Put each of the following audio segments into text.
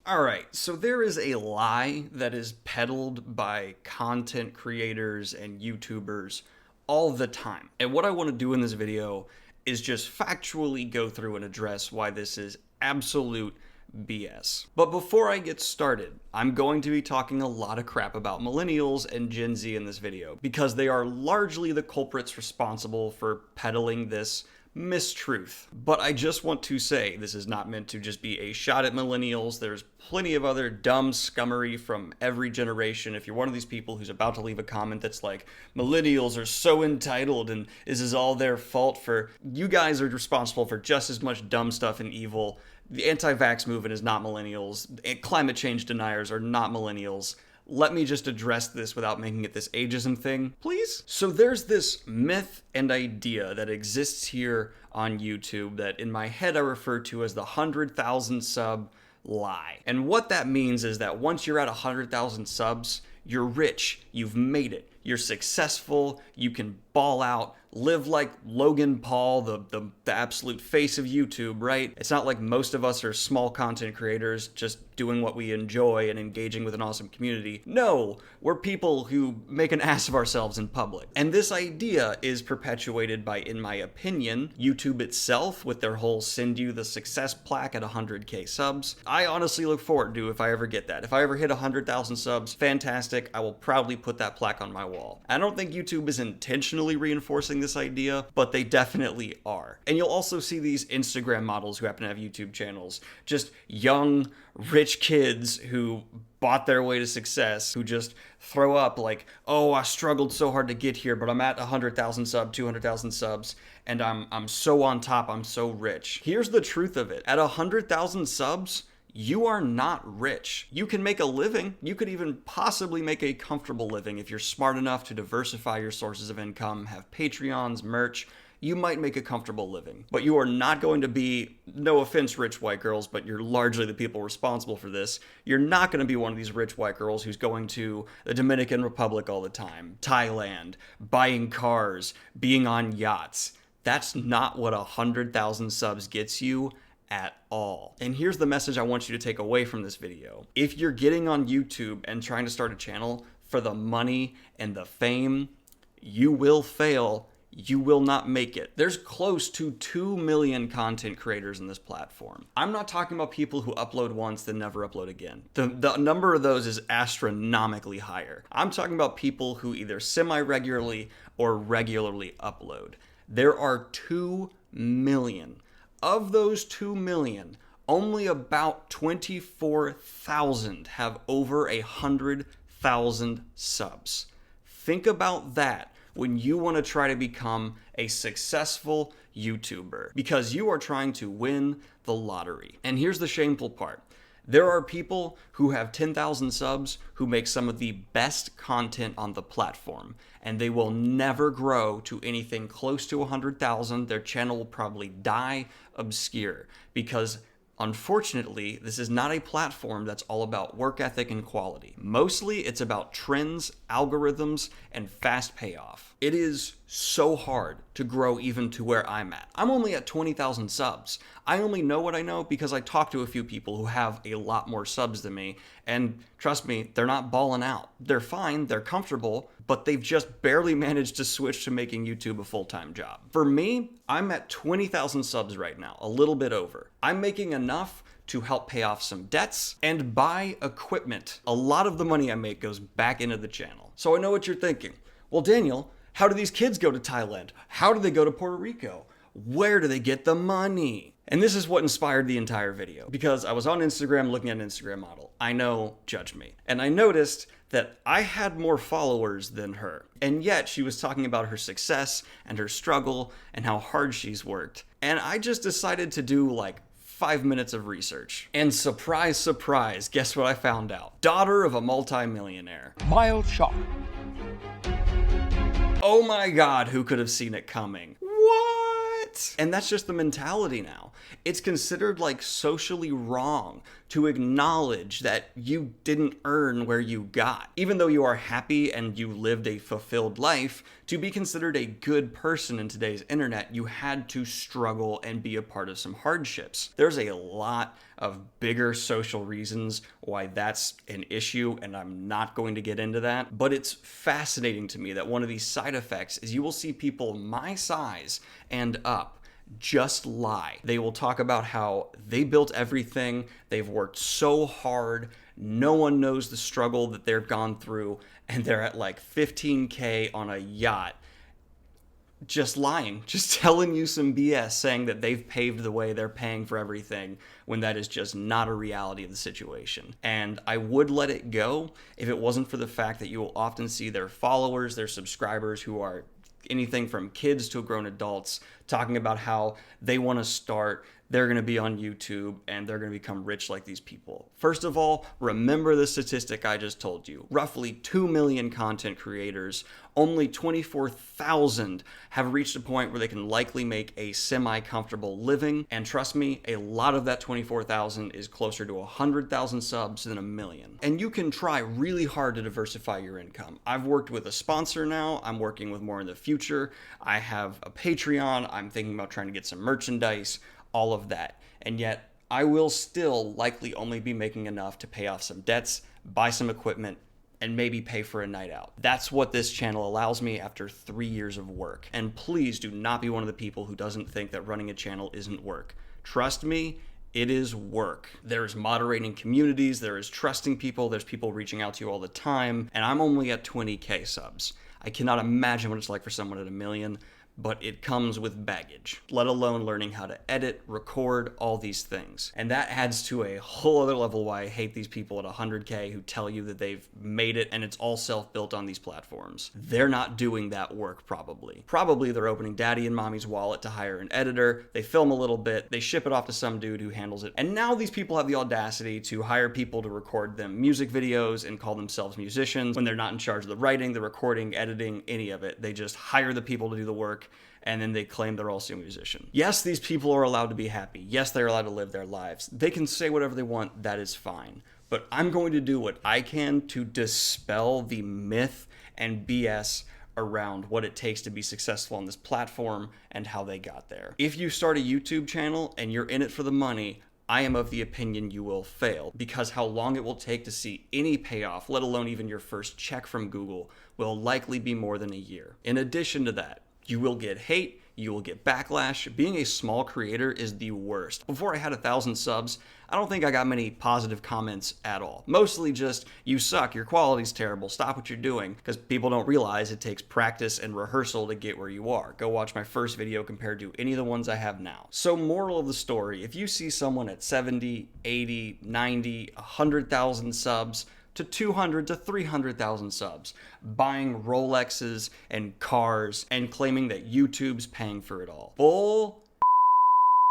Alright, so there is a lie that is peddled by content creators and YouTubers all the time. And what I want to do in this video is just factually go through and address why this is absolute BS. But before I get started, I'm going to be talking a lot of crap about millennials and Gen Z in this video, because they are largely the culprits responsible for peddling this mistruth. But I just want to say this is not meant to just be a shot at millennials. There's plenty of other dumb scummery from every generation. If you're one of these people who's about to leave a comment that's like, millennials are so entitled and this is all their fault, for you guys are responsible for just as much dumb stuff and evil. The anti-vax movement is not millennials. Climate change deniers are not millennials. Let me just address this without making it this ageism thing, please? So there's this myth and idea that exists here on YouTube that in my head I refer to as the 100,000 sub lie. And what that means is that once you're at 100,000 subs, you're rich, you've made it, you're successful, you can ball out, live like Logan Paul, the absolute face of YouTube, right? It's not like most of us are small content creators just doing what we enjoy and engaging with an awesome community. No, we're people who make an ass of ourselves in public. And this idea is perpetuated by, in my opinion, YouTube itself with their whole send you the success plaque at 100k subs. I honestly look forward to if I ever get that. If I ever hit 100,000 subs, fantastic. I will proudly put that plaque on my wall. I don't think YouTube is intentionally reinforcing this idea, but they definitely are. And you'll also see these Instagram models who happen to have YouTube channels, just young, rich kids who bought their way to success, who just throw up like, oh, I struggled so hard to get here, but I'm at 100,000 subs, 200,000 subs, and I'm so on top, I'm so rich. Here's the truth of it. At 100,000 subs, you are not rich. You can make a living. You could even possibly make a comfortable living if you're smart enough to diversify your sources of income, have Patreons, merch. You might make a comfortable living, but you are not going to be, no offense, rich white girls, but you're largely the people responsible for this. You're not going to be one of these rich white girls who's going to the Dominican Republic all the time, Thailand, buying cars, being on yachts. That's not what 100,000 subs gets you at all. And here's the message I want you to take away from this video. If you're getting on YouTube and trying to start a channel for the money and the fame, you will fail. You will not make it. There's close to 2 million content creators in this platform. I'm not talking about people who upload once then never upload again. The number of those is astronomically higher. I'm talking about people who either semi-regularly or regularly upload. There are 2 million. Of those 2 million, only about 24,000 have over 100,000 subs. Think about that when you want to try to become a successful YouTuber, because you are trying to win the lottery. And here's the shameful part. There are people who have 10,000 subs who make some of the best content on the platform, and they will never grow to anything close to 100,000. Their channel will probably die obscure, because unfortunately, this is not a platform that's all about work ethic and quality. Mostly, it's about trends, algorithms, and fast payoff. It is so hard to grow even to where I'm at. I'm only at 20,000 subs. I only know what I know because I talk to a few people who have a lot more subs than me, and trust me, they're not balling out. They're fine, they're comfortable, but they've just barely managed to switch to making YouTube a full-time job. For me, I'm at 20,000 subs right now, a little bit over. I'm making enough to help pay off some debts and buy equipment. A lot of the money I make goes back into the channel. So I know what you're thinking. Well, Daniel, how do these kids go to Thailand? How do they go to Puerto Rico? Where do they get the money? And this is what inspired the entire video, because I was on Instagram looking at an Instagram model. I know, judge me. And I noticed that I had more followers than her. And yet she was talking about her success and her struggle and how hard she's worked. And I just decided to do like 5 minutes of research. And surprise, surprise, guess what I found out? Daughter of a multi-millionaire. Mild shock. Oh my God, who could have seen it coming? What? And that's just the mentality now. It's considered like socially wrong to acknowledge that you didn't earn where you got. Even though you are happy and you lived a fulfilled life, to be considered a good person in today's internet, you had to struggle and be a part of some hardships. There's a lot of bigger social reasons why that's an issue, and I'm not going to get into that, but it's fascinating to me that one of these side effects is you will see people my size and up just lie. They will talk about how they built everything, they've worked so hard, no one knows the struggle that they've gone through, and they're at like 15K on a yacht. Just lying, just telling you some BS, saying that they've paved the way, they're paying for everything, when that is just not a reality of the situation. And I would let it go if it wasn't for the fact that you will often see their followers, their subscribers, who are anything from kids to grown adults, talking about how they want to start, they're going to be on YouTube, and they're going to become rich like these people. First of all, remember the statistic I just told you. Roughly 2 million content creators, only 24,000 have reached a point where they can likely make a semi-comfortable living. And trust me, a lot of that 24,000 is closer to 100,000 subs than a million. And you can try really hard to diversify your income. I've worked with a sponsor now. I'm working with more in the future. I have a Patreon. I'm thinking about trying to get some merchandise, all of that. And yet I will still likely only be making enough to pay off some debts, buy some equipment, and maybe pay for a night out. That's what this channel allows me after 3 years of work. And please do not be one of the people who doesn't think that running a channel isn't work. Trust me, it is work. There's moderating communities, there is trusting people, there's people reaching out to you all the time, and I'm only at 20K subs. I cannot imagine what it's like for someone at 1 million, but it comes with baggage, let alone learning how to edit, record, all these things. And that adds to a whole other level why I hate these people at 100K who tell you that they've made it and it's all self-built on these platforms. They're not doing that work, probably. Probably they're opening daddy and mommy's wallet to hire an editor, they film a little bit, they ship it off to some dude who handles it, and now these people have the audacity to hire people to record them music videos and call themselves musicians when they're not in charge of the writing, the recording, editing, any of it. They just hire the people to do the work, and then they claim they're also a musician. Yes, these people are allowed to be happy. Yes, they're allowed to live their lives. They can say whatever they want, that is fine. But I'm going to do what I can to dispel the myth and BS around what it takes to be successful on this platform and how they got there. If you start a YouTube channel and you're in it for the money, I am of the opinion you will fail, because how long it will take to see any payoff, let alone even your first check from Google, will likely be more than a year. In addition to that, you will get hate, you will get backlash. Being a small creator is the worst. Before I had 1,000 subs, I don't think I got many positive comments at all. Mostly just, you suck, your quality's terrible, stop what you're doing, because people don't realize it takes practice and rehearsal to get where you are. Go watch my first video compared to any of the ones I have now. So moral of the story, if you see someone at 70, 80, 90, 100,000 subs, to 200 to 300,000 subs, buying Rolexes and cars and claiming that YouTube's paying for it all. Bull.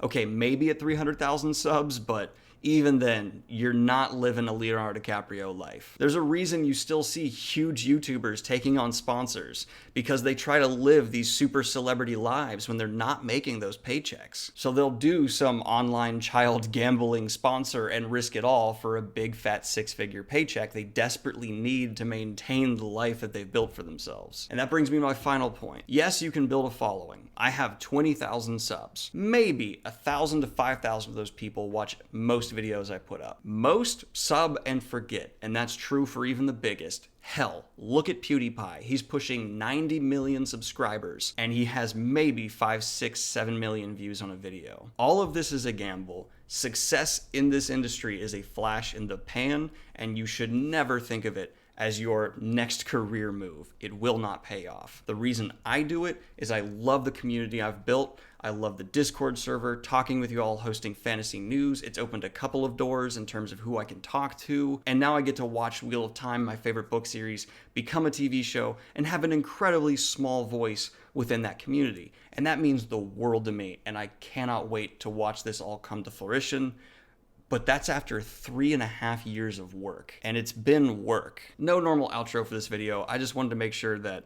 Okay, maybe at 300,000 subs, but even then, you're not living a Leonardo DiCaprio life. There's a reason you still see huge YouTubers taking on sponsors, because they try to live these super celebrity lives when they're not making those paychecks. So they'll do some online child gambling sponsor and risk it all for a big fat 6-figure paycheck they desperately need to maintain the life that they've built for themselves. And that brings me to my final point. Yes, you can build a following. I have 20,000 subs. Maybe 1,000 to 5,000 of those people watch most videos I put up. Most sub and forget, and that's true for even the biggest. Hell, look at PewDiePie. He's pushing 90 million subscribers, and he has maybe 5, 6, 7 million views on a video. All of this is a gamble. Success in this industry is a flash in the pan, and you should never think of it as your next career move. It will not pay off. The reason I do it is I love the community I've built. I love the Discord server, talking with you all, hosting fantasy news. It's opened a couple of doors in terms of who I can talk to. And now I get to watch Wheel of Time, my favorite book series, become a TV show and have an incredibly small voice within that community. And that means the world to me. And I cannot wait to watch this all come to fruition. But that's after 3.5 years of work. And it's been work. No normal outro for this video. I just wanted to make sure that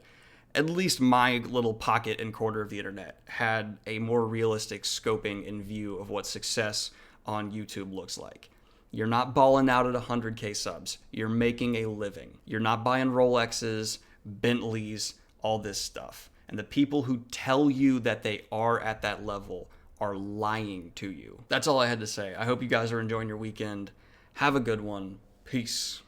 at least my little pocket and corner of the internet had a more realistic scoping and view of what success on YouTube looks like. You're not balling out at 100K subs. You're making a living. You're not buying Rolexes, Bentleys, all this stuff. And the people who tell you that they are at that level are lying to you. That's all I had to say. I hope you guys are enjoying your weekend. Have a good one. Peace.